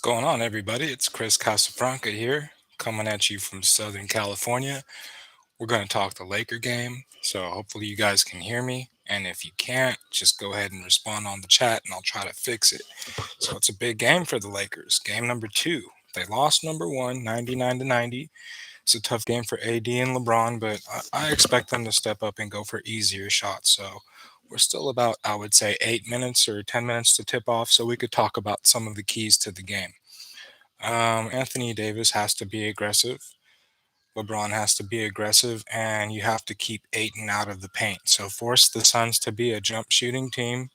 Going on, everybody? It's Chris Casafranca here, coming at you from Southern California. We're going to talk the Laker game, so hopefully you guys can hear me. And if you can't, just go ahead and respond on the chat, and I'll try to fix it. So it's a big game for the Lakers. Game number two. They lost number one, 99 to 90. It's a tough game for AD and LeBron, but I expect them to step up and go for easier shots. So we're still about, I would say, 8 minutes or 10 minutes to tip off, so we could talk about some of the keys to the game. Anthony Davis has to be aggressive. LeBron has to be aggressive, and you have to keep Ayton out of the paint. So force the Suns to be a jump shooting team,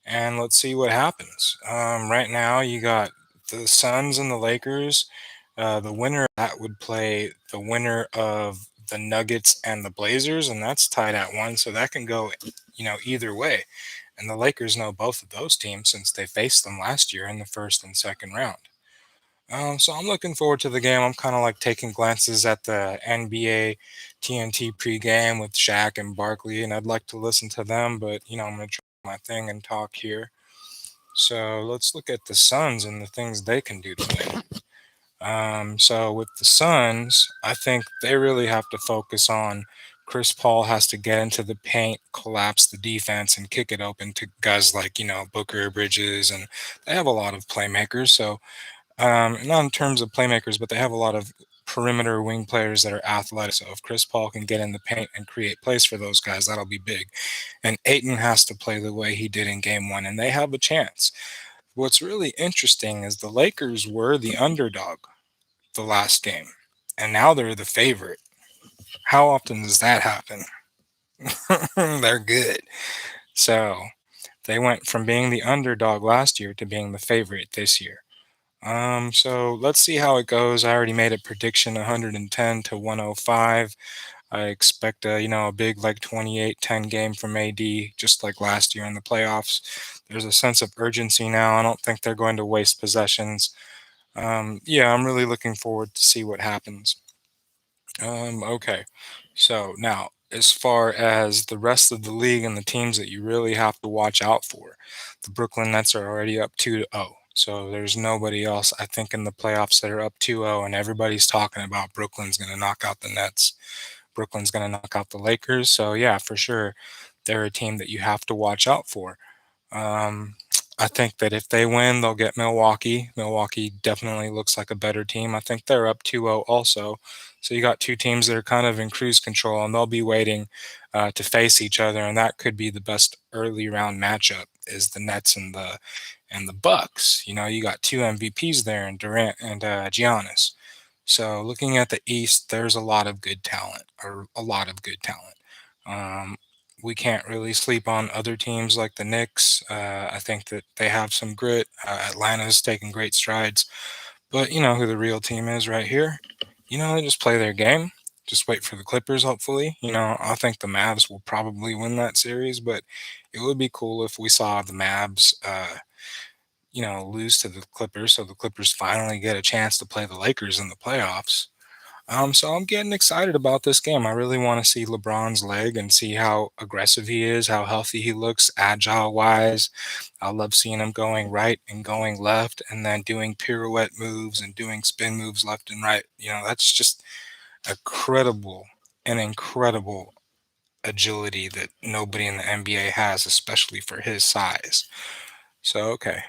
and let's see what happens. Right now, you got the Suns and the Lakers. The winner of that would play the winner of the Nuggets and the Blazers, and that's tied at one. So that can go, either way. And the Lakers know both of those teams since they faced them last year in the first and second round. So I'm looking forward to the game. I'm kind of like taking glances at the NBA TNT pregame with Shaq and Barkley, and I'd like to listen to them, but I'm gonna try my thing and talk here. So let's look at the Suns and the things they can do to win. So with the Suns, I think they really have to focus on Chris Paul has to get into the paint, collapse the defense, and kick it open to guys like Booker, Bridges, and they have a lot of playmakers. So not in terms of playmakers, but they have a lot of perimeter wing players that are athletic. So if Chris Paul can get in the paint and create plays for those guys, that'll be big. And Aiton has to play the way he did in game one, and they have a chance. What's really interesting is the Lakers were the underdog the last game, and now they're the favorite. How often does that happen? They're good. So they went from being the underdog last year to being the favorite this year. So let's see how it goes. I already made a prediction 110 to 105. I expect a big like 28-10 game from AD just like last year in the playoffs. There's a sense of urgency now. I don't think they're going to waste possessions. Yeah, I'm really looking forward to see what happens. Okay. So now, as far as the rest of the league and the teams that you really have to watch out for, the Brooklyn Nets are already up 2-0. So there's nobody else, I think, in the playoffs that are up 2-0, and everybody's talking about Brooklyn's going to knock out the Nets. Brooklyn's going to knock out the Lakers. So yeah, for sure, they're a team that you have to watch out for. Um, I think that if they win, they'll get Milwaukee. Milwaukee definitely looks like a better team. I think they're up 2-0 also. So you got two teams that are kind of in cruise control, and they'll be waiting to face each other, and that could be the best early round matchup is the Nets and the Bucks. You got two MVPs there, and Durant and Giannis. So looking at the East, there's a lot of good talent, or a lot of good talent. Um, we can't really sleep on other teams like the Knicks. I think that they have some grit. Atlanta's taking great strides, but you know who the real team is right here. They just play their game. Just wait for the Clippers, hopefully. I think the Mavs will probably win that series, but it would be cool if we saw the Mavs, lose to the Clippers, so the Clippers finally get a chance to play the Lakers in the playoffs. So I'm getting excited about this game. I really want to see LeBron's leg and see how aggressive he is, how healthy he looks, agile wise. I love seeing him going right and going left and then doing pirouette moves and doing spin moves left and right. That's just incredible agility that nobody in the NBA has, especially for his size. So, okay.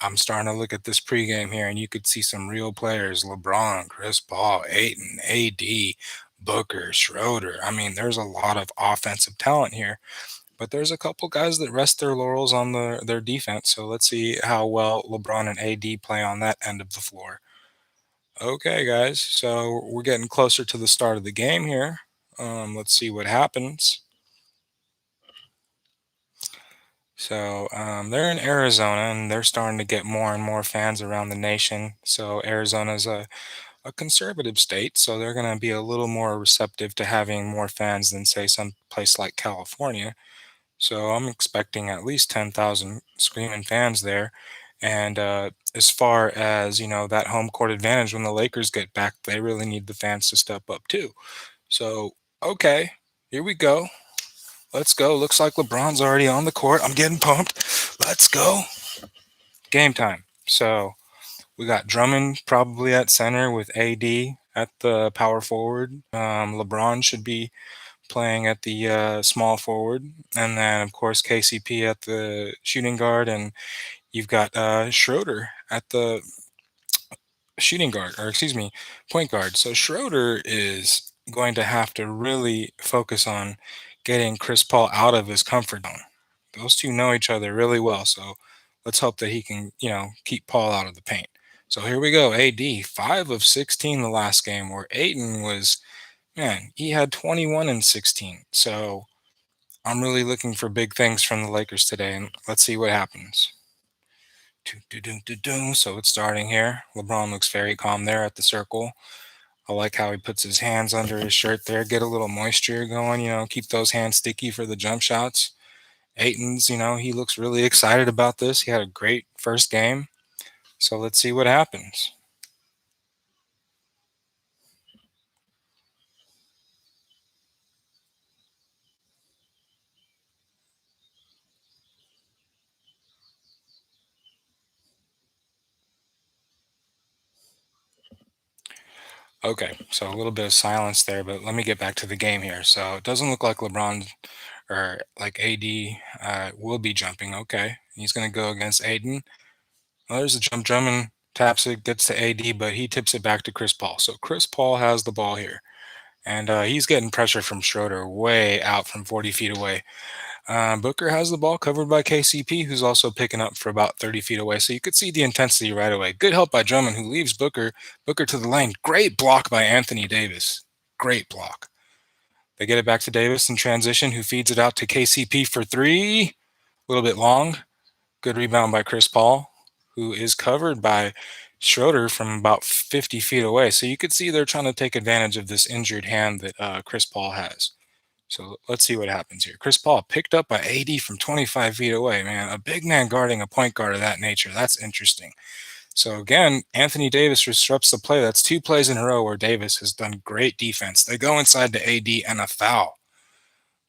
I'm starting to look at this pregame here, and you could see some real players: LeBron, Chris Paul, Aiton, AD, Booker, Schroeder. I mean, there's a lot of offensive talent here, but there's a couple guys that rest their laurels on their defense. So let's see how well LeBron and AD play on that end of the floor. Okay, guys. So we're getting closer to the start of the game here. Let's see what happens. So they're in Arizona, and they're starting to get more and more fans around the nation. So Arizona's a conservative state, so they're going to be a little more receptive to having more fans than, say, some place like California. So I'm expecting at least 10,000 screaming fans there. And as far as that home court advantage when the Lakers get back, they really need the fans to step up too. So okay, here we go. Let's go. Looks like LeBron's already on the court. I'm getting pumped. Let's go. Game time. So We got Drummond probably at center with AD at the power forward. LeBron should be playing at the small forward, and then of course KCP at the shooting guard, and you've got Schroeder at the shooting guard, or excuse me, point guard. So Schroeder is going to have to really focus on getting Chris Paul out of his comfort zone. Those two know each other really well, so let's hope that he can, keep Paul out of the paint. So here we go. AD 5 of 16 the last game, where Ayton was, man, he had 21 and 16. So I'm really looking for big things from the Lakers today, and let's see what happens. So it's starting here. LeBron looks very calm there at the circle. I like how he puts his hands under his shirt there, get a little moisture going, keep those hands sticky for the jump shots. Aiton's, he looks really excited about this. He had a great first game. So let's see what happens. Okay, so a little bit of silence there, but let me get back to the game here. So it doesn't look like LeBron or like AD will be jumping. Okay, he's going to go against Aiden. Well, there's a jump. Drummond taps it, gets to AD, but he tips it back to Chris Paul. So Chris Paul has the ball here, and he's getting pressure from Schroeder way out from 40 feet away. Booker has the ball covered by KCP, who's also picking up for about 30 feet away. So you could see the intensity right away. Good help by Drummond, who leaves Booker. Booker to the lane. Great block by Anthony Davis. Great block. They get it back to Davis in transition, who feeds it out to KCP for three. A little bit long. Good rebound by Chris Paul, who is covered by Schroeder from about 50 feet away. So you could see they're trying to take advantage of this injured hand that Chris Paul has. So let's see what happens here. Chris Paul picked up by AD from 25 feet away, man. A big man guarding a point guard of that nature. That's interesting. So again, Anthony Davis disrupts the play. That's two plays in a row where Davis has done great defense. They go inside to AD and a foul.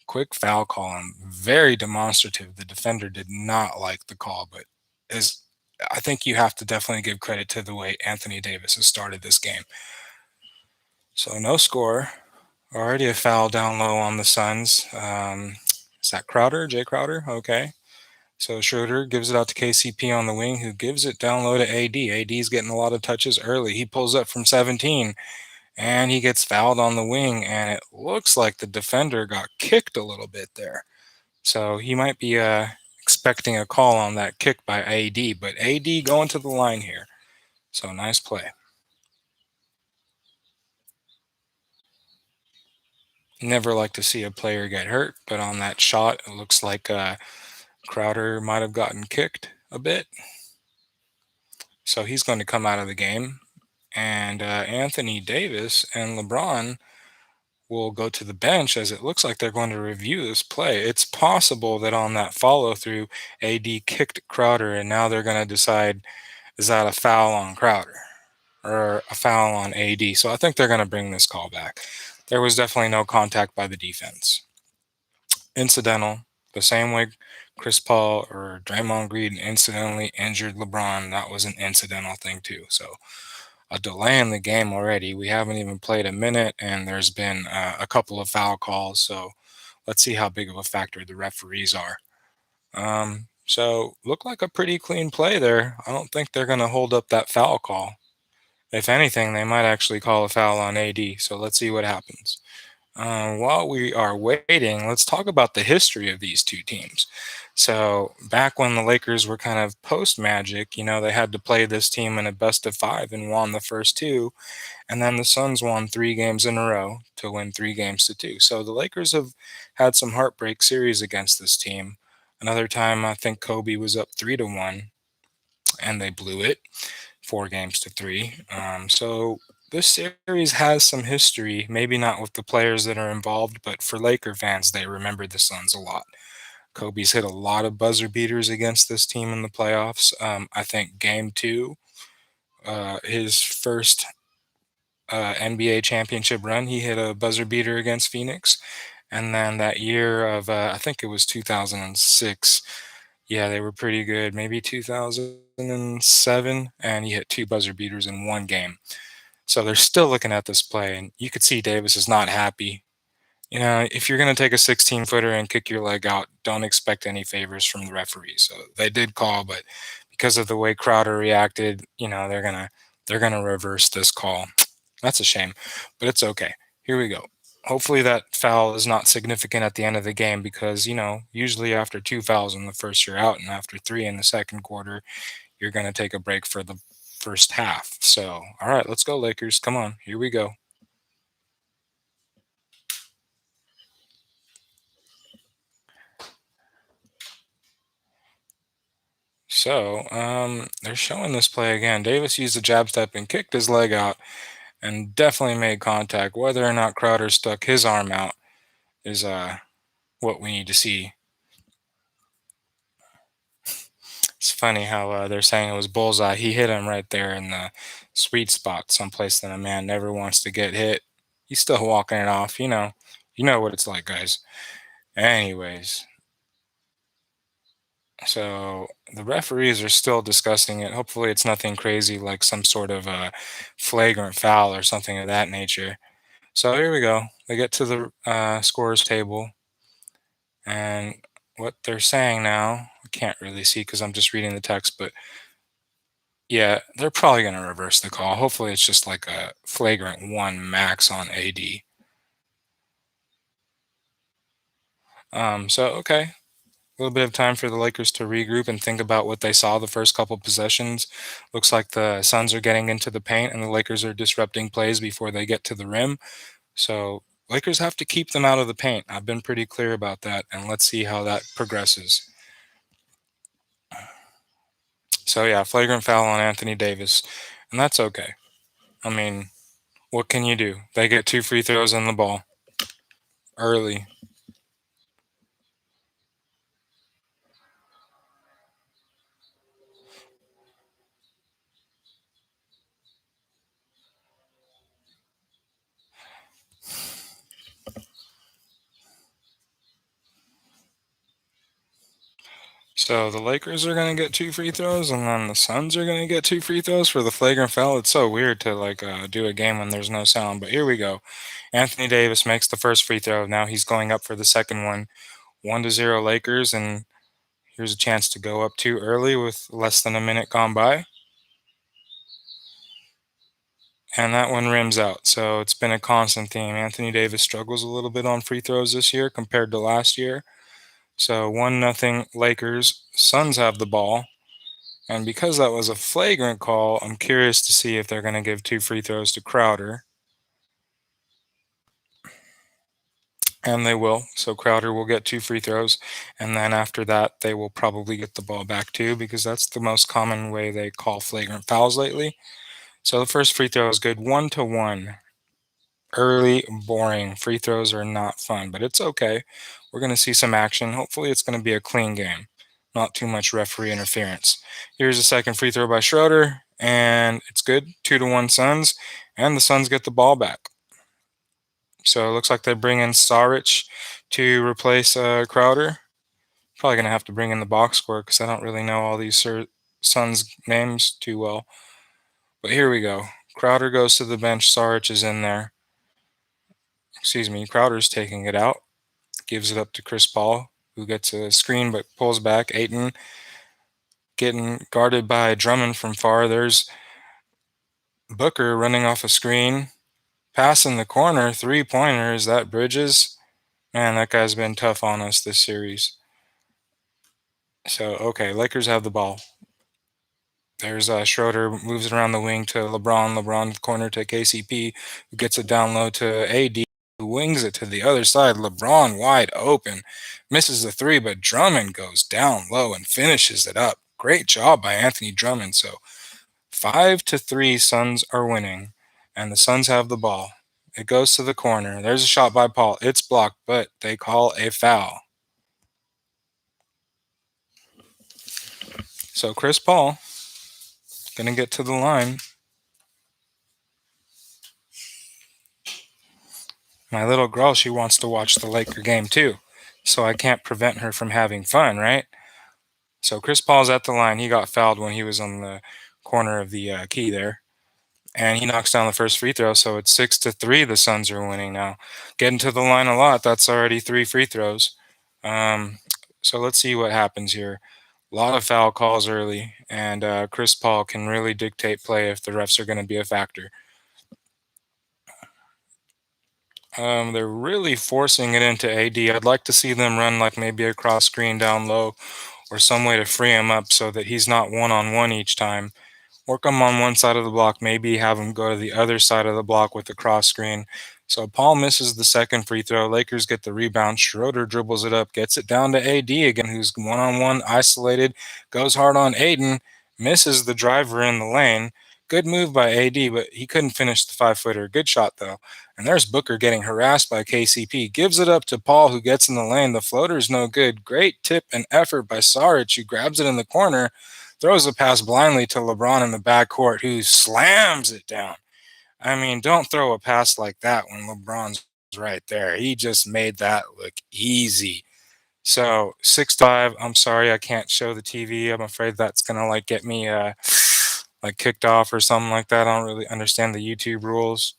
Quick foul call and very demonstrative. The defender did not like the call, but is I think you have to definitely give credit to the way Anthony Davis has started this game. So no score. Already a foul down low on the Suns. Is that Crowder? Jay Crowder? Okay. So Schroeder gives it out to KCP on the wing, who gives it down low to AD. AD's getting a lot of touches early. He pulls up from 17, and he gets fouled on the wing, and it looks like the defender got kicked a little bit there. So he might be expecting a call on that kick by AD, but AD going to the line here. So nice play. Never like to see a player get hurt, but on that shot, it looks like Crowder might have gotten kicked a bit. So he's going to come out of the game. And Anthony Davis and LeBron will go to the bench as it looks like they're going to review this play. It's possible that on that follow through, AD kicked Crowder, and now they're going to decide, is that a foul on Crowder or a foul on AD? So I think they're going to bring this call back. There was definitely no contact by the defense. Incidental, the same way Chris Paul or Draymond Green incidentally injured LeBron. That was an incidental thing too. So a delay in the game already. We haven't even played a minute, and there's been a couple of foul calls. So let's see how big of a factor the referees are. So look like a pretty clean play there. I don't think they're going to hold up that foul call. If anything, they might actually call a foul on AD. So let's see what happens. While we are waiting, let's talk about the history of these two teams. So back when the Lakers were kind of post Magic, they had to play this team in a best of five and won the first two. And then the Suns won 3 games in a row to win 3 games to 2. So the Lakers have had some heartbreak series against this team. Another time, I think Kobe was up 3-1 and they blew it 4 games to 3. So this series has some history, maybe not with the players that are involved, but for Laker fans, they remember the Suns a lot. Kobe's hit a lot of buzzer beaters against this team in the playoffs. I think game 2, his first NBA championship run, he hit a buzzer beater against Phoenix. And then that year of, I think it was 2006, Yeah, they were pretty good. Maybe 2007, and he hit two buzzer beaters in one game. So they're still looking at this play, and you could see Davis is not happy. If you're going to take a 16-footer and kick your leg out, don't expect any favors from the referee. So they did call, but because of the way Crowder reacted, they're gonna reverse this call. That's a shame, but it's okay. Here we go. Hopefully that foul is not significant at the end of the game because, usually after two fouls in the first, you're out, and after three in the second quarter, you're going to take a break for the first half. So, all right, let's go, Lakers. Come on. Here we go. So, they're showing this play again. Davis used the jab step and kicked his leg out and definitely made contact. Whether or not Crowder stuck his arm out is what we need to see. It's funny how they're saying it was bullseye. He hit him right there in the sweet spot, someplace that a man never wants to get hit. He's still walking it off. You know what it's like, guys. Anyways, so the referees are still discussing it. Hopefully, it's nothing crazy like some sort of flagrant foul or something of that nature. So here we go. They get to the scorers table, and what they're saying now, I can't really see because I'm just reading the text, but yeah, they're probably going to reverse the call. Hopefully, it's just like a flagrant one max on AD. So okay, a little bit of time for the Lakers to regroup and think about what they saw the first couple possessions. Looks like the Suns are getting into the paint and the Lakers are disrupting plays before they get to the rim. So Lakers have to keep them out of the paint. I've been pretty clear about that, and let's see how that progresses. So yeah, flagrant foul on Anthony Davis, and that's okay. I mean, what can you do? They get two free throws in the ball early. So the Lakers are gonna get two free throws, and then the Suns are gonna get two free throws for the flagrant foul. It's so weird to like do a game when there's no sound. But here we go. Anthony Davis makes the first free throw. Now he's going up for the second one. 1-0 Lakers, and here's a chance to go up too early with less than a minute gone by. And that one rims out. So it's been a constant theme. Anthony Davis struggles a little bit on free throws this year compared to last year. So 1-0 Lakers. Suns have the ball. And because that was a flagrant call, I'm curious to see if they're going to give two free throws to Crowder. And they will. So Crowder will get two free throws. And then after that, they will probably get the ball back too, because that's the most common way they call flagrant fouls lately. So the first free throw is good. 1-1. Early, boring. Free throws are not fun, but it's okay. We're going to see some action. Hopefully, it's going to be a clean game, not too much referee interference. Here's a second free throw by Schroeder, and it's good. 2-1 Suns, and the Suns get the ball back. So it looks like they bring in Saric to replace Crowder. Probably going to have to bring in the box score because I don't really know all these Suns names too well. But here we go. Crowder goes to the bench. Saric is in there. Excuse me. Crowder's taking it out. Gives it up to Chris Paul, who gets a screen but pulls back. Ayton getting guarded by Drummond from far. There's Booker running off a screen. Pass in the corner. Three-pointer. Is that Bridges? Man, that guy's been tough on us this series. So, okay, Lakers have the ball. There's Schroeder, moves it around the wing to LeBron. LeBron corner to KCP, who gets it down low to AD, who wings it to the other side. LeBron wide open, misses the three, but Drummond goes down low and finishes it up. Great job by Anthony Drummond. So 5-3, Suns are winning, and the Suns have the ball. It goes to the corner. There's a shot by Paul. It's blocked, but they call a foul. So Chris Paul gonna get to the line. My little girl, she wants to watch the Laker game too, so I can't prevent her from having fun, right? So Chris Paul's at the line. He got fouled when he was on the corner of the key there, and he knocks down the first free throw. So it's 6-3. The Suns are winning now. Getting to the line a lot. That's already three free throws. Um, so let's see what happens here. A lot of foul calls early, and Chris Paul can really dictate play if the refs are going to be a factor. They're really forcing it into AD. I'd like to see them run like maybe a cross screen down low or some way to free him up so that he's not one on one each time. Work him on one side of the block, maybe have him go to the other side of the block with the cross screen. So Paul misses the second free throw. Lakers get the rebound. Schroeder dribbles it up, gets it down to AD again, who's one on one, isolated, goes hard on Ayton, misses the driver in the lane. Good move by AD, but he couldn't finish the 5-footer. Good shot, though. And there's Booker getting harassed by KCP. Gives it up to Paul, who gets in the lane. The floater's no good. Great tip and effort by Saric, who grabs it in the corner, throws a pass blindly to LeBron in the backcourt, who slams it down. I mean, don't throw a pass like that when LeBron's right there. He just made that look easy. So 6-5. I'm sorry I can't show the TV. I'm afraid that's gonna like get me like kicked off or something like that. I don't really understand the YouTube rules.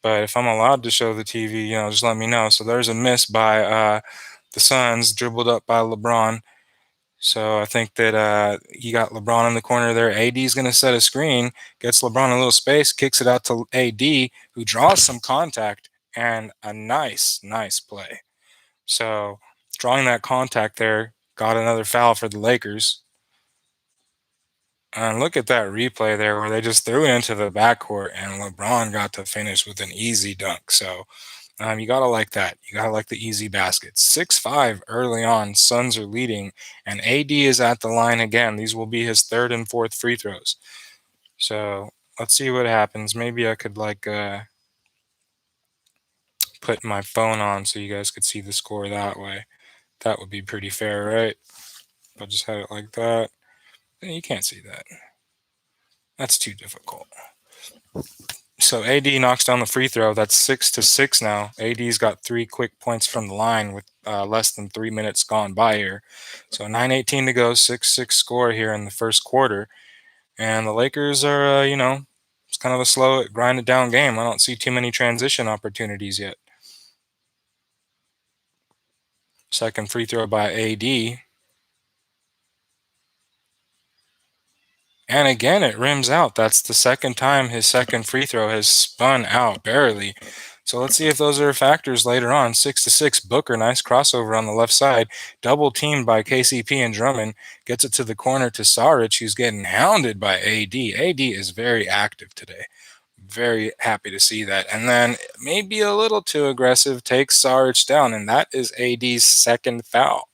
But if I'm allowed to show the TV, just let me know. So there's a miss by the Suns, dribbled up by LeBron. So I think that he got LeBron in the corner there. AD's going to set a screen, gets LeBron a little space, kicks it out to AD, who draws some contact, and a nice, nice play. So drawing that contact there got another foul for the Lakers. And look at that replay there where they just threw it into the backcourt and LeBron got to finish with an easy dunk. So you got to like that. You got to like the easy baskets. 6-5 early on. Suns are leading, and AD is at the line again. These will be his third and fourth free throws. So let's see what happens. Maybe I could put my phone on so you guys could see the score that way. That would be pretty fair, right? If I just had it like that. You can't see that. That's too difficult. So AD knocks down the free throw. That's 6-6 now. AD's got 3 quick points from the line with less than 3 minutes gone by here. So 9:18 to go, 6-6 score here in the first quarter. And the Lakers are, it's kind of a slow, grinded down game. I don't see too many transition opportunities yet. Second free throw by AD. And again, it rims out. That's the second time his second free throw has spun out barely. So let's see if those are factors later on. 6-6. Booker, nice crossover on the left side. Double teamed by KCP and Drummond. Gets it to the corner to Saric, who's getting hounded by AD. AD is very active today. Very happy to see that. And then maybe a little too aggressive, takes Saric down. And that is AD's second foul.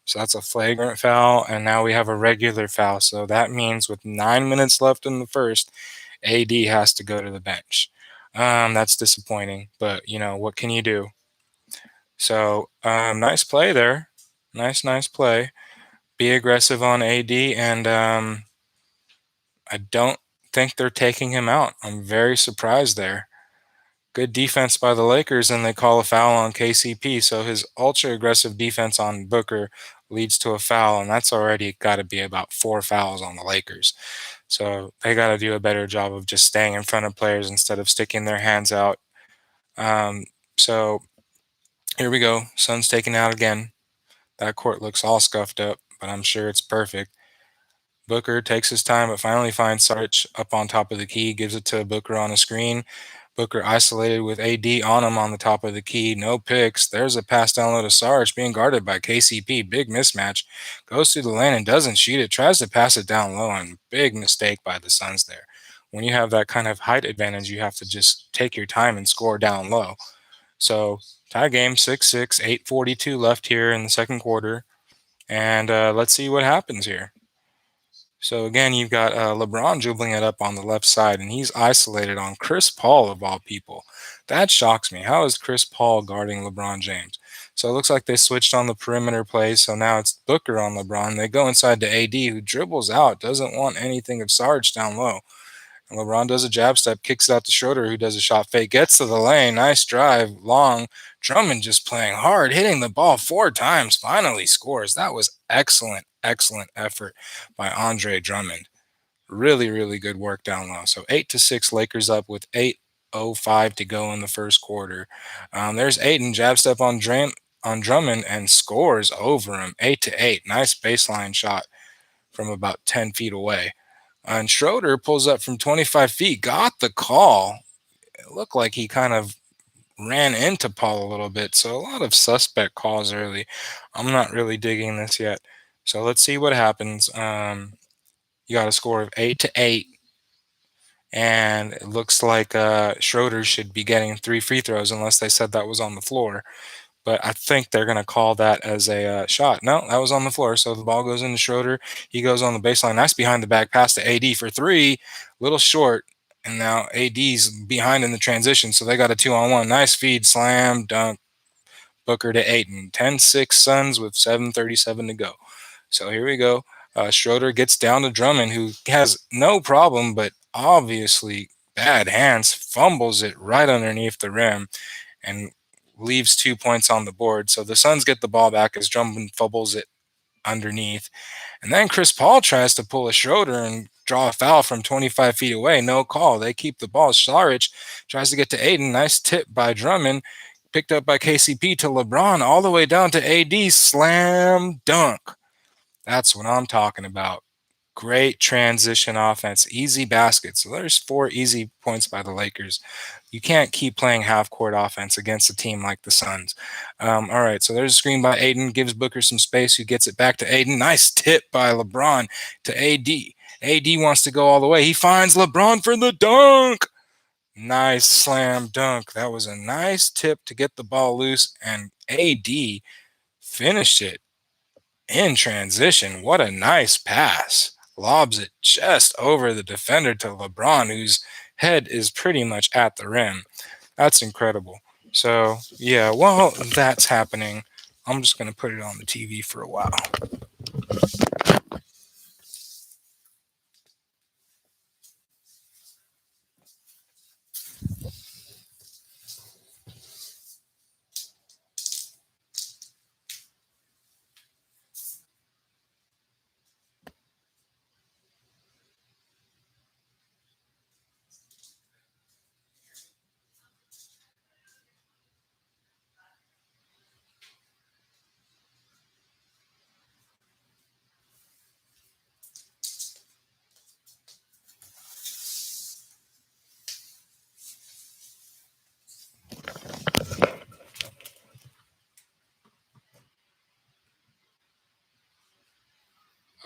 So that's a flagrant foul, and now we have a regular foul. So that means with 9 minutes left in the first, AD has to go to the bench. That's disappointing, but what can you do? So nice play there, nice play. Be aggressive on AD, and I don't think they're taking him out. I'm very surprised there. Good defense by the Lakers, and they call a foul on KCP. So his ultra aggressive defense on Booker leads to a foul, and that's already got to be about 4 fouls on the Lakers. So they got to do a better job of just staying in front of players instead of sticking their hands out. So here we go. Suns taken out again. That court looks all scuffed up, but I'm sure it's perfect. Booker takes his time, but finally finds Sarge up on top of the key, gives it to Booker on a screen. Booker isolated with AD on him on the top of the key. No picks. There's a pass down low to Sarge, being guarded by KCP. Big mismatch. Goes through the lane and doesn't shoot it. Tries to pass it down low, and big mistake by the Suns there. When you have that kind of height advantage, you have to just take your time and score down low. So tie game 6-6, 8:42 left here in the second quarter. And let's see what happens here. So again, you've got LeBron dribbling it up on the left side, and he's isolated on Chris Paul of all people. That shocks me. How is Chris Paul guarding LeBron James? So it looks like they switched on the perimeter plays, so now it's Booker on LeBron. They go inside to AD, who dribbles out, doesn't want anything of Sarge down low. And LeBron does a jab step, kicks it out to Schroeder, who does a shot fake, gets to the lane, nice drive, long. Drummond just playing hard, hitting the ball 4 times, finally scores. That was excellent excellent effort by Andre Drummond. Really, really good work down low. So 8-6, Lakers up with 8:05 to go in the first quarter. There's Ayton, jab step on Drummond and scores over him. 8-8. Nice baseline shot from about 10 feet away. And Schroeder pulls up from 25 feet, got the call. It looked like he kind of ran into Paul a little bit. So a lot of suspect calls early. I'm not really digging this yet. So let's see what happens. You got a score of 8-8, and it looks like Schroeder should be getting 3 free throws unless they said that was on the floor. But I think they're going to call that as a shot. No, that was on the floor. So the ball goes into Schroeder. He goes on the baseline. Nice behind the back pass to AD for three. Little short. And now AD's behind in the transition. So they got a 2-on-1. Nice feed, slam, dunk, Booker to Ayton. 10-6 Suns with 7:37 to go. So here we go. Schroeder gets down to Drummond, who has no problem, but obviously bad hands, fumbles it right underneath the rim and leaves 2 points on the board. So the Suns get the ball back as Drummond fumbles it underneath. And then Chris Paul tries to pull a Schroeder and draw a foul from 25 feet away. No call. They keep the ball. Saric tries to get to Ayton. Nice tip by Drummond. Picked up by KCP to LeBron all the way down to AD. Slam dunk. That's what I'm talking about. Great transition offense, easy basket. So there's 4 easy points by the Lakers. You can't keep playing half court offense against a team like the Suns. All right, so there's a screen by Ayton, gives Booker some space, who gets it back to Ayton. Nice tip by LeBron to AD. AD wants to go all the way. He finds LeBron for the dunk. Nice slam dunk. That was a nice tip to get the ball loose, and AD finished it in transition. What a nice pass. Lobs it just over the defender to LeBron, whose head is pretty much at the rim. That's incredible. So, yeah, while that's happening, I'm just going to put it on the TV for a while.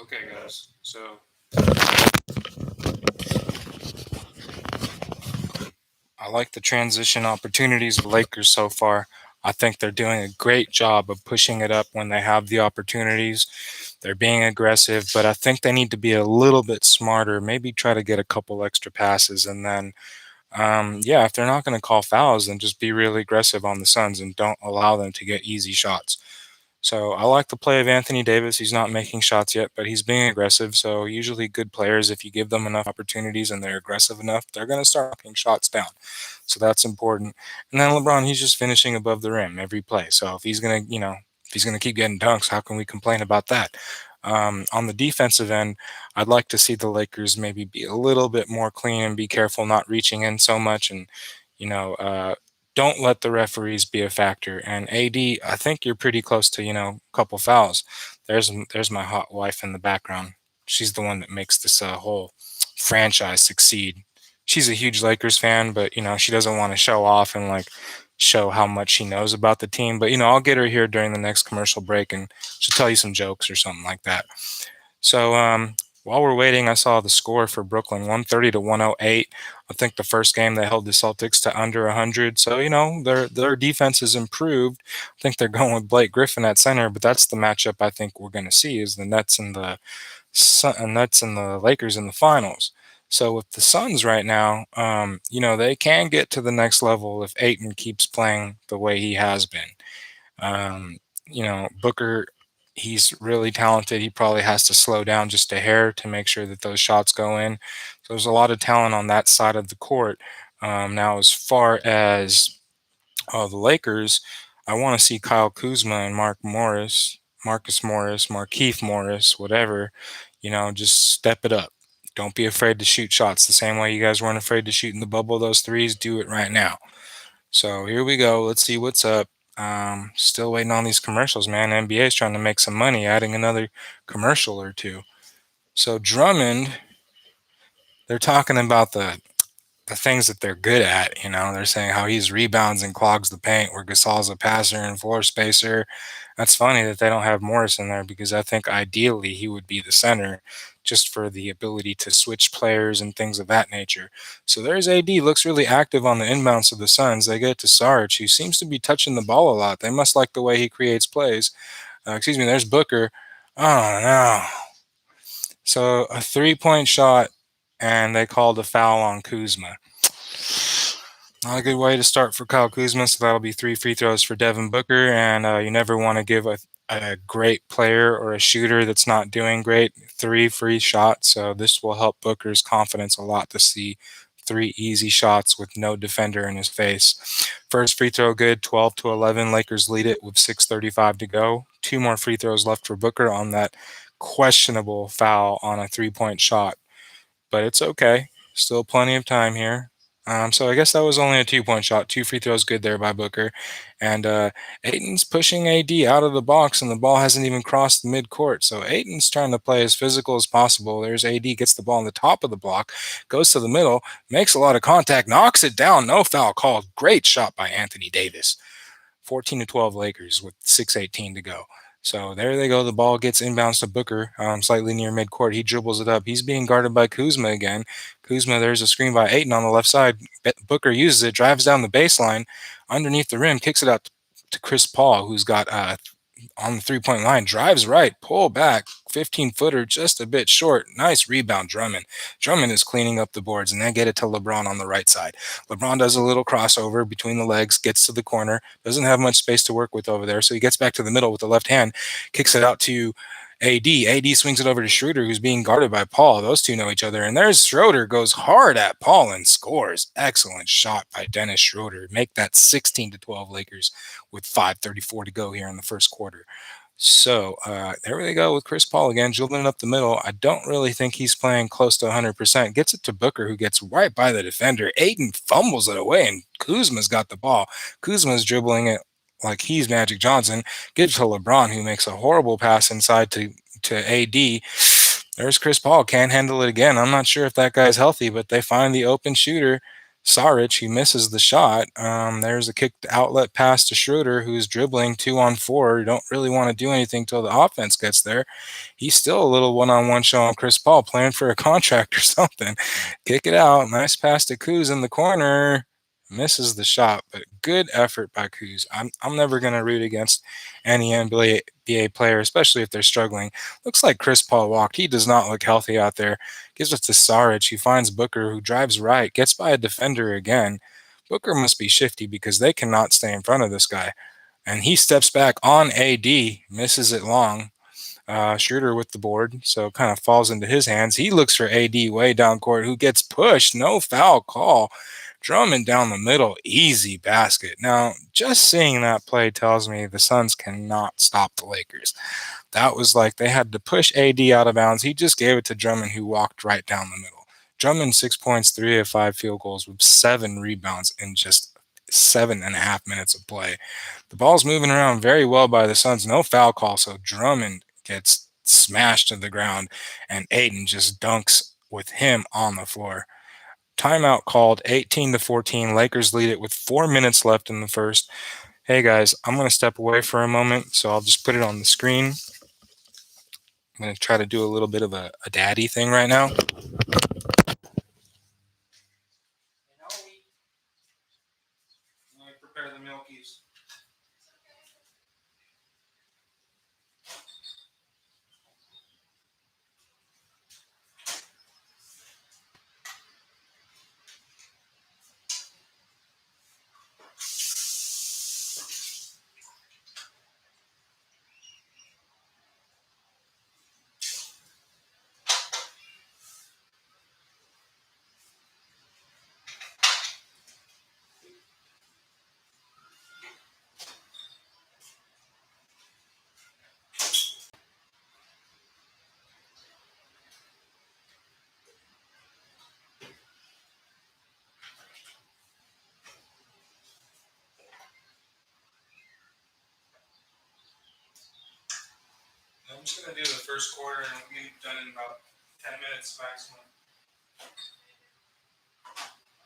Okay, guys. So I like the transition opportunities of the Lakers so far. I think they're doing a great job of pushing it up when they have the opportunities. They're being aggressive, but I think they need to be a little bit smarter. Maybe try to get a couple extra passes, and then, yeah, if they're not going to call fouls, then just be really aggressive on the Suns and don't allow them to get easy shots. So I like the play of Anthony Davis. He's not making shots yet, but he's being aggressive. So usually good players, if you give them enough opportunities and they're aggressive enough, they're going to start knocking shots down. So that's important. And then LeBron, he's just finishing above the rim every play. So if he's going to, if he's going to keep getting dunks, how can we complain about that? On the defensive end, I'd like to see the Lakers maybe be a little bit more clean and be careful not reaching in so much, and you know, uh, don't let the referees be a factor. And AD, I think you're pretty close to a couple fouls. There's my hot wife in the background. She's the one that makes this whole franchise succeed. She's a huge Lakers fan, but she doesn't want to show off and like show how much she knows about the team. But I'll get her here during the next commercial break, and she'll tell you some jokes or something like that. So while we're waiting, I saw the score for Brooklyn, 130 to 108. I think the first game they held the Celtics to under 100. So their defense has improved. I think they're going with Blake Griffin at center, but that's the matchup I think we're going to see is the Nets and the Lakers in the finals. So with the Suns right now, they can get to the next level if Ayton keeps playing the way he has been. Booker, he's really talented. He probably has to slow down just a hair to make sure that those shots go in. So there's a lot of talent on that side of the court. Now, as far as the Lakers, I want to see Kyle Kuzma and Mark Morris Marcus Morris, Markeith Morris, whatever, just step it up. Don't be afraid to shoot shots the same way you guys weren't afraid to shoot in the bubble. Those threes, do it right now. So here we go. Let's see what's up. Still waiting on these commercials, man. NBA is trying to make some money, adding another commercial or two. So Drummond, they're talking about the things that they're good at. They're saying how he's rebounds and clogs the paint, where Gasol's a passer and floor spacer. That's funny that they don't have Morris in there because I think ideally he would be the center just for the ability to switch players and things of that nature. So there's AD, looks really active on the inbounds of the Suns. They get it to Sarge, who seems to be touching the ball a lot. They must like the way he creates plays. Excuse me, there's Booker. Oh, no. So a 3-point shot, and they called a foul on Kuzma. Not a good way to start for Kyle Kuzma, so that'll be 3 free throws for Devin Booker, and you never want to give a great player or a shooter that's not doing great 3 free shots, so this will help Booker's confidence a lot to see 3 easy shots with no defender in his face. First free throw good, 12-11. Lakers lead it with 6:35 to go. 2 more free throws left for Booker on that questionable foul on a 3-point shot, but it's okay. Still plenty of time here. So I guess that was only a 2-point shot. 2 free throws good there by Booker. And Ayton's pushing AD out of the box, and the ball hasn't even crossed the midcourt. So Ayton's trying to play as physical as possible. There's AD, gets the ball on the top of the block, goes to the middle, makes a lot of contact, knocks it down. No foul called. Great shot by Anthony Davis. 14-12 Lakers with 6:18 to go. So there they go. The ball gets inbounds to Booker, slightly near midcourt. He dribbles it up. He's being guarded by Kuzma again. Kuzma, there's a screen by Ayton on the left side. Booker uses it, drives down the baseline, underneath the rim, kicks it out to Chris Paul, who's got on the 3-point line, drives right, pull back, 15-footer, just a bit short. Nice rebound, Drummond. Drummond is cleaning up the boards, and they get it to LeBron on the right side. LeBron does a little crossover between the legs, gets to the corner, doesn't have much space to work with over there, so he gets back to the middle with the left hand, kicks it out to AD. AD swings it over to Schroeder, who's being guarded by Paul. Those two know each other, and there's Schroeder, goes hard at Paul and scores. Excellent shot by Dennis Schroeder. Make that 16-12 Lakers with 5:34 to go here in the first quarter. So there they go with Chris Paul again, dribbling up the middle. I don't really think he's playing close to 100%. Gets it to Booker, who gets right by the defender. Ayton fumbles it away, and Kuzma's got the ball. Kuzma's dribbling it like he's Magic Johnson. Gives to LeBron, who makes a horrible pass inside to AD. There's Chris Paul, can't handle it again. I'm not sure if that guy's healthy, but they find the open shooter, Saric, who misses the shot. There's a kicked outlet pass to Schroeder, who's dribbling 2-on-4. You don't really want to do anything till the offense gets there. He's still a little one-on-one show on Chris Paul, playing for a contract or something. Kick it out. Nice pass to Kuz in the corner. Misses the shot, but good effort by Kuz. I'm never going to root against any NBA player, especially if they're struggling. Looks like Chris Paul walked. He does not look healthy out there. Gives it to Saric. He finds Booker, who drives right, gets by a defender again. Booker must be shifty because they cannot stay in front of this guy. And he steps back on AD, misses it long. Schroeder with the board, so kind of falls into his hands. He looks for AD way down court, who gets pushed. No foul call. Drummond down the middle, easy basket. Now, just seeing that play tells me the Suns cannot stop the Lakers. That was like they had to push AD out of bounds. He just gave it to Drummond, who walked right down the middle. Drummond, 6 points, 3 of 5 field goals with 7 rebounds in just 7.5 minutes of play. The ball's moving around very well by the Suns. No foul call, so Drummond gets smashed to the ground, and Ayton just dunks with him on the floor. Timeout called, 18-14. Lakers lead it with 4 minutes left in the first. Hey guys, I'm going to step away for a moment, so I'll just put it on the screen. I'm going to try to do a little bit of a daddy thing right now. Prepare the milkies. just gonna do the first quarter and we'll be done in about 10 minutes maximum.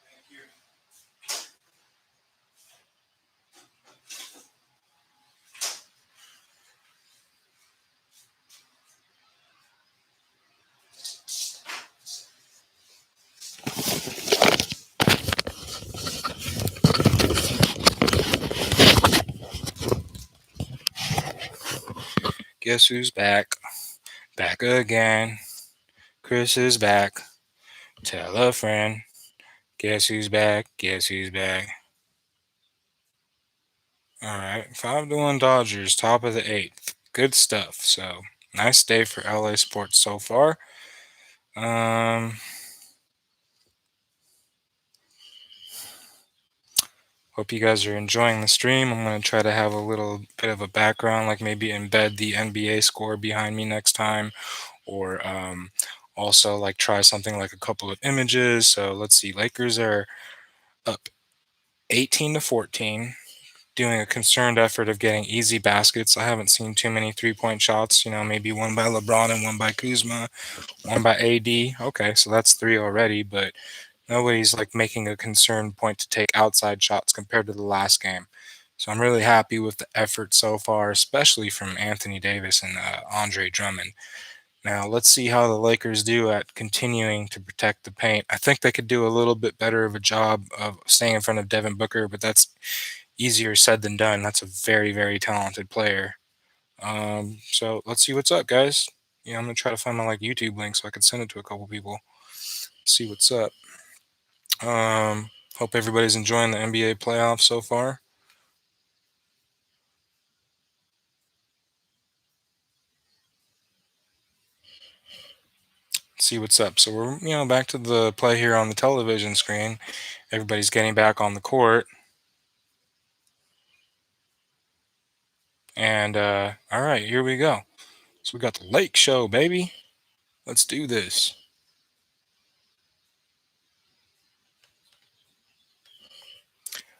Thank you. Guess who's back? Back again. Chris is back. Tell a friend. Guess who's back? Guess who's back? All right, 5-1 Dodgers, top of the eighth. Good stuff. So nice day for LA sports so far. Um, Hope you guys are enjoying the stream. I'm going to try to have a little bit of a background, like maybe embed the NBA score behind me next time, or also like try something like a couple of images. So let's see. Lakers are up 18-14, doing a concerned effort of getting easy baskets. I haven't seen too many 3-point shots, maybe one by LeBron and one by Kuzma, one by AD. Okay, so that's three already, but nobody's like making a concerned point to take outside shots compared to the last game. So I'm really happy with the effort so far, especially from Anthony Davis and Andre Drummond. Now let's see how the Lakers do at continuing to protect the paint. I think they could do a little bit better of a job of staying in front of Devin Booker, but that's easier said than done. That's a very, very talented player. So let's see what's up, guys. I'm gonna try to find my like YouTube link so I can send it to a couple people. See what's up. Hope everybody's enjoying the NBA playoffs so far. See what's up. So we're back to the play here on the television screen. Everybody's getting back on the court. And all right, here we go. So we got the Lake Show, baby. Let's do this.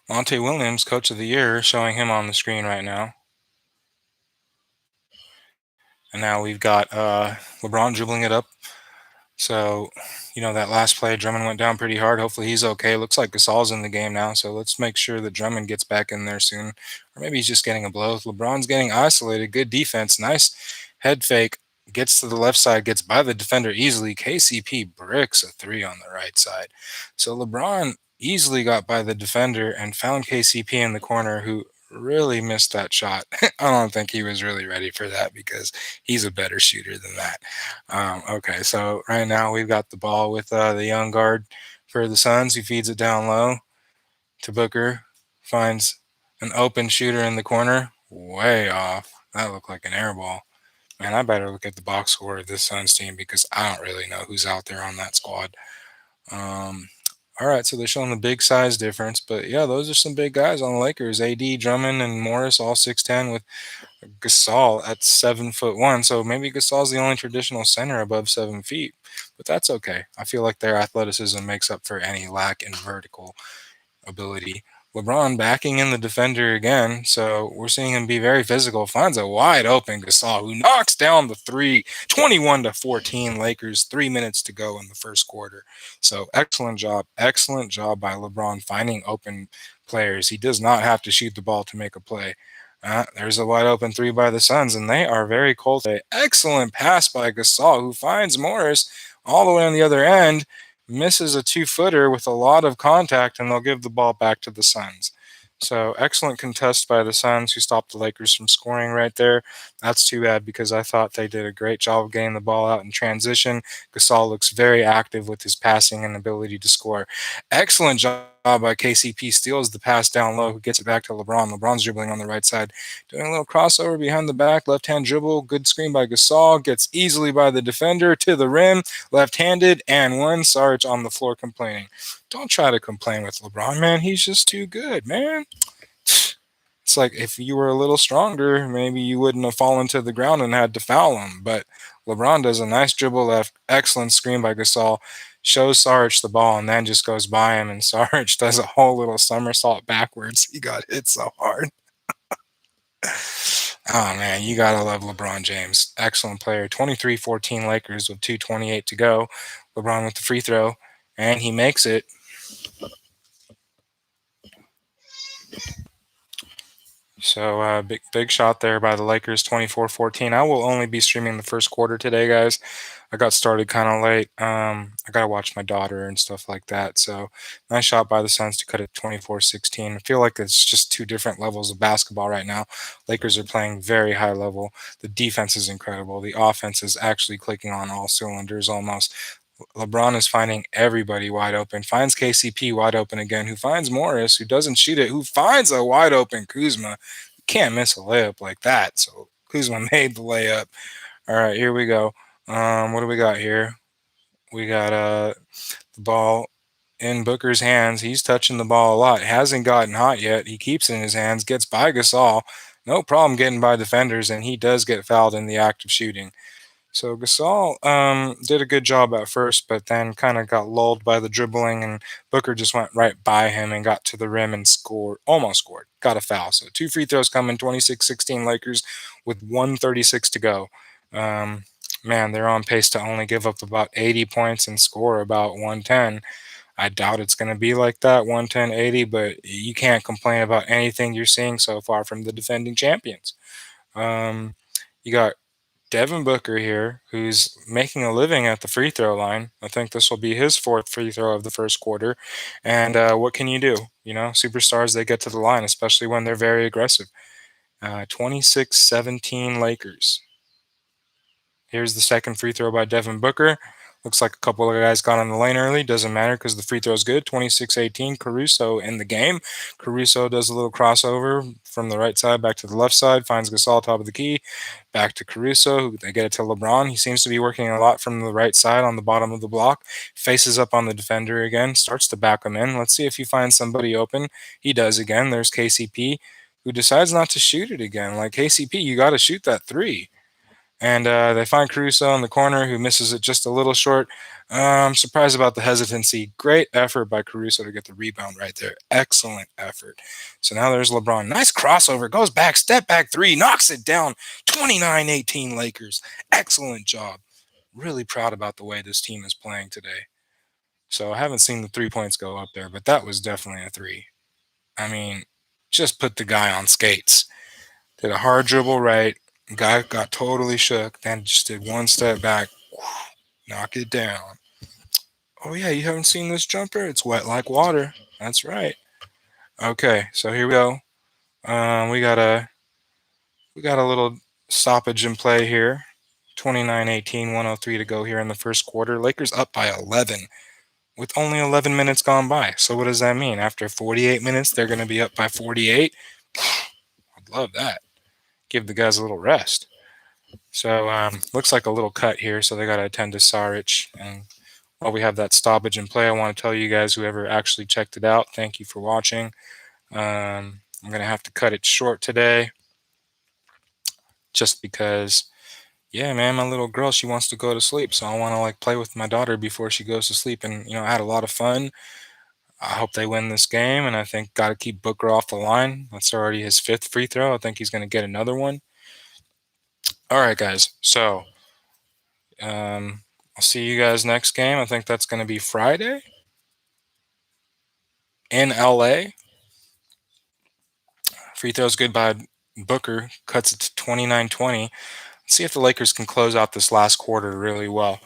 Monte Williams, Coach of the Year, showing him on the screen right now. And now we've got LeBron dribbling it up. So, that last play, Drummond went down pretty hard. Hopefully he's okay. Looks like Gasol's in the game now. So let's make sure that Drummond gets back in there soon. Or maybe he's just getting a blow. LeBron's getting isolated. Good defense. Nice head fake. Gets to the left side, gets by the defender easily. KCP bricks a three on the right side. So LeBron easily got by the defender and found KCP in the corner, who really missed that shot. I don't think he was really ready for that because he's a better shooter than that. Okay, so right now we've got the ball with the young guard for the Suns, who feeds it down low to Booker, finds an open shooter in the corner, way off. That looked like an air ball. Man, I better look at the box score of this Suns team because I don't really know who's out there on that squad. All right, so they're showing the big size difference, but yeah, those are some big guys on the Lakers. AD, Drummond, and Morris all 6'10", with Gasol at 7'1". So maybe Gasol's the only traditional center above 7 feet, but that's okay. I feel like their athleticism makes up for any lack in vertical ability. LeBron backing in the defender again, so we're seeing him be very physical. Finds a wide open Gasol, who knocks down the three. 21-14 Lakers, 3 minutes to go in the first quarter. So excellent job by LeBron finding open players. He does not have to shoot the ball to make a play. There's a wide open three by the Suns, and they are very cold today. Excellent pass by Gasol, who finds Morris all the way on the other end, misses a 2-footer with a lot of contact, and they'll give the ball back to the Suns. So excellent contest by the Suns, who stopped the Lakers from scoring right there. That's too bad because I thought they did a great job of getting the ball out in transition. Gasol looks very active with his passing and ability to score. Excellent job by KCP, steals the pass down low, who gets it back to LeBron. LeBron's dribbling on the right side, doing a little crossover behind the back, left-hand dribble, good screen by Gasol, gets easily by the defender to the rim, left-handed, and one. Sarge on the floor complaining. Don't try to complain with LeBron, man. He's just too good, man. It's like if you were a little stronger, maybe you wouldn't have fallen to the ground and had to foul him. But LeBron does a nice dribble left, excellent screen by Gasol, shows Sarge the ball, and then just goes by him, and Sarge does a whole little somersault backwards. He got hit so hard. Oh man, you gotta love LeBron James. Excellent player. 23-14 Lakers with 2:28 to go. LeBron with the free throw, and he makes it. So big shot there by the Lakers, 24-14. I will only be streaming the first quarter today, guys. I got started kind of late. I got to watch my daughter and stuff like that. So nice shot by the Suns to cut it 24-16. I feel like it's just two different levels of basketball right now. Lakers are playing very high level. The defense is incredible. The offense is actually clicking on all cylinders almost. LeBron is finding everybody wide open, finds KCP wide open again, who finds Morris, who doesn't shoot it, who finds a wide open Kuzma. You can't miss a layup like that. So Kuzma made the layup. All right, here we go. What do we got here? We got the ball in Booker's hands. He's touching the ball a lot. Hasn't gotten hot yet. He keeps it in his hands, gets by Gasol. No problem getting by defenders, and he does get fouled in the act of shooting. So Gasol did a good job at first, but then kind of got lulled by the dribbling, and Booker just went right by him and got to the rim and scored, almost scored, got a foul. So two free throws coming, 26-16 Lakers with 136 to go. Um, Man, they're on pace to only give up about 80 points and score about 110. I doubt it's going to be like that, 110-80, but you can't complain about anything you're seeing so far from the defending champions. Um, you got Devin Booker here, who's making a living at the free throw line. I think this will be his fourth free throw of the first quarter. And what can you do? You know, superstars, they get to the line, especially when they're very aggressive. 26-17 Lakers. Here's the second free throw by Devin Booker. Looks like a couple of guys got on the lane early. Doesn't matter because the free throw is good. 26-18. Caruso in the game. Caruso does a little crossover from the right side back to the left side. Finds Gasol top of the key. Back to Caruso. They get it to LeBron. He seems to be working a lot from the right side on the bottom of the block. Faces up on the defender again. Starts to back him in. Let's see if he finds somebody open. He does again. There's KCP, who decides not to shoot it again. Like, KCP, you got to shoot that three. And they find Caruso in the corner, who misses it just a little short. I'm surprised about the hesitancy. Great effort by Caruso to get the rebound right there. Excellent effort. So now there's LeBron. Nice crossover. Goes back, step back three, knocks it down. 29-18 Lakers. Excellent job. Really proud about the way this team is playing today. So I haven't seen the 3 points go up there, but that was definitely a three. I mean, just put the guy on skates. Did a hard dribble right. Guy got totally shook, then just did one step back. Knock it down. Oh, yeah, you haven't seen this jumper? It's wet like water. That's right. Okay, so here we go. Um, we got a we got a little stoppage in play here. 29-18, 103 to go here in the first quarter. Lakers up by 11 with only 11 minutes gone by. So what does that mean? After 48 minutes, they're going to be up by 48? I'd love that. Give the guys a little rest. So looks like a little cut here, so they got to attend to Saric. And while we have that stoppage in play, I want to tell you guys, whoever actually checked it out, thank you for watching. I'm going to have to cut it short today just because, yeah, man, my little girl, she wants to go to sleep. So I want to like play with my daughter before she goes to sleep. And, I had a lot of fun. I hope they win this game. And I think got to keep Booker off the line. That's already his fifth free throw. I think he's going to get another one. All right, guys. So I'll see you guys next game. I think that's going to be Friday in LA. Free throws good by Booker. Cuts it to 29-20. See if the Lakers can close out this last quarter really well.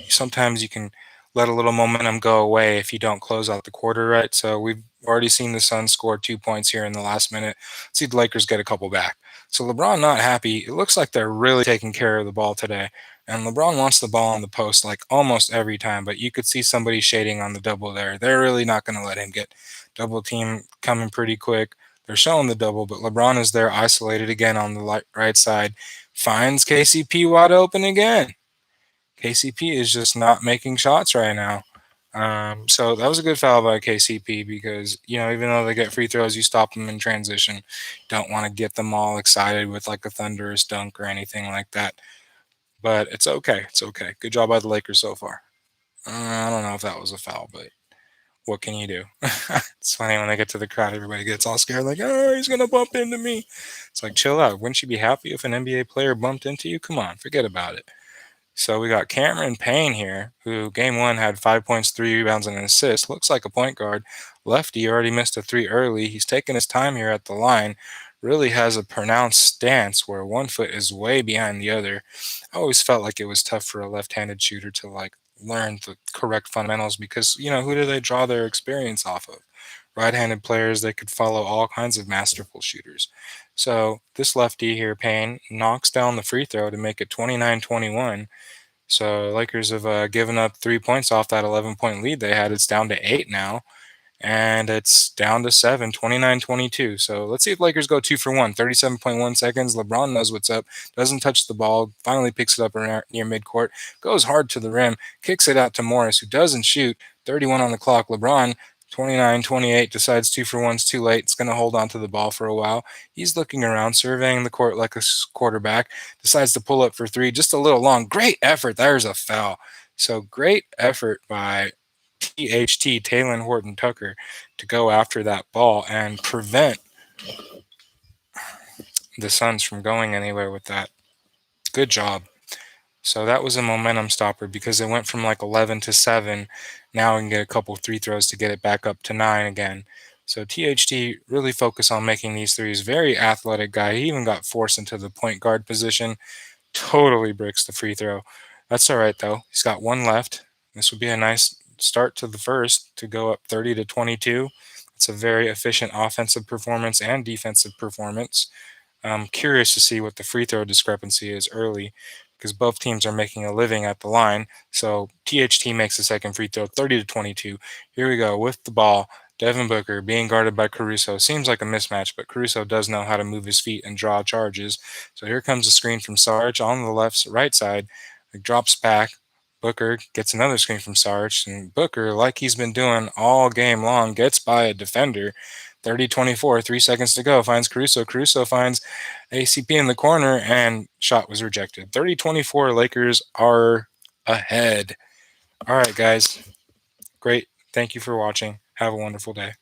Sometimes you can let a little momentum go away if you don't close out the quarter right. So we've already seen the Suns score 2 points here in the last minute. Let's see the Lakers get a couple back. So LeBron not happy. It looks like they're really taking care of the ball today. And LeBron wants the ball on the post like almost every time, but you could see somebody shading on the double there. They're really not going to let him get double team coming pretty quick. They're showing the double, but LeBron is there isolated again on the right side. Finds KCP wide open again. KCP is just not making shots right now. So that was a good foul by KCP because, even though they get free throws, you stop them in transition. Don't want to get them all excited with like a thunderous dunk or anything like that. But it's okay. It's okay. Good job by the Lakers so far. I don't know if that was a foul, but What can you do? It's funny when they get to the crowd, everybody gets all scared, like, oh, he's gonna bump into me. It's like, chill out. Wouldn't you be happy if an NBA player bumped into you? Come on, forget about it. So we got Cameron Payne here, who game one had 5 points, 3 rebounds, and an assist. Looks like a point guard. Lefty already missed a three early. He's taking his time here at the line. Really has a pronounced stance where one foot is way behind the other. I always felt like it was tough for a left-handed shooter to like learn the correct fundamentals because who do they draw their experience off of? Right-handed players, they could follow all kinds of masterful shooters. So this lefty here, Payne, knocks down the free throw to make it 29-21. So Lakers have given up 3 points off that 11-point lead they had. It's down to 8 now, and it's down to 7, 29-22. So let's see if Lakers go 2 for 1. 37.1 seconds. LeBron knows what's up. Doesn't touch the ball. Finally picks it up near midcourt. Goes hard to the rim. Kicks it out to Morris, who doesn't shoot. 31 on the clock. LeBron 29-28 decides 2 for 1's too late. It's going to hold on to the ball for a while. He's looking around, surveying the court like a quarterback. Decides to pull up for three, just a little long. Great effort. There's a foul. So great effort by THT, Taylor Horton Tucker, to go after that ball and prevent the Suns from going anywhere with that. Good job. So that was a momentum stopper because it went from like 11 to 7. Now we can get a couple free throws to get it back up to 9 again. So THT really focused on making these threes. Very athletic guy. He even got forced into the point guard position. Totally bricks the free throw. That's all right though. He's got one left. This would be a nice start to the first to go up 30-22. It's a very efficient offensive performance and defensive performance. I'm curious to see what the free throw discrepancy is early because both teams are making a living at the line. So THT makes the second free throw, 30-22. Here we go with the ball. Devin Booker being guarded by Caruso. Seems like a mismatch, but Caruso does know how to move his feet and draw charges. So here comes a screen from Sarge on the right side. It drops back. Booker gets another screen from Sarge, and Booker, like he's been doing all game long, gets by a defender. 30-24, 3 seconds to go, finds Caruso. Caruso finds ACP in the corner, and shot was rejected. 30-24, Lakers are ahead. All right, guys. Great. Thank you for watching. Have a wonderful day.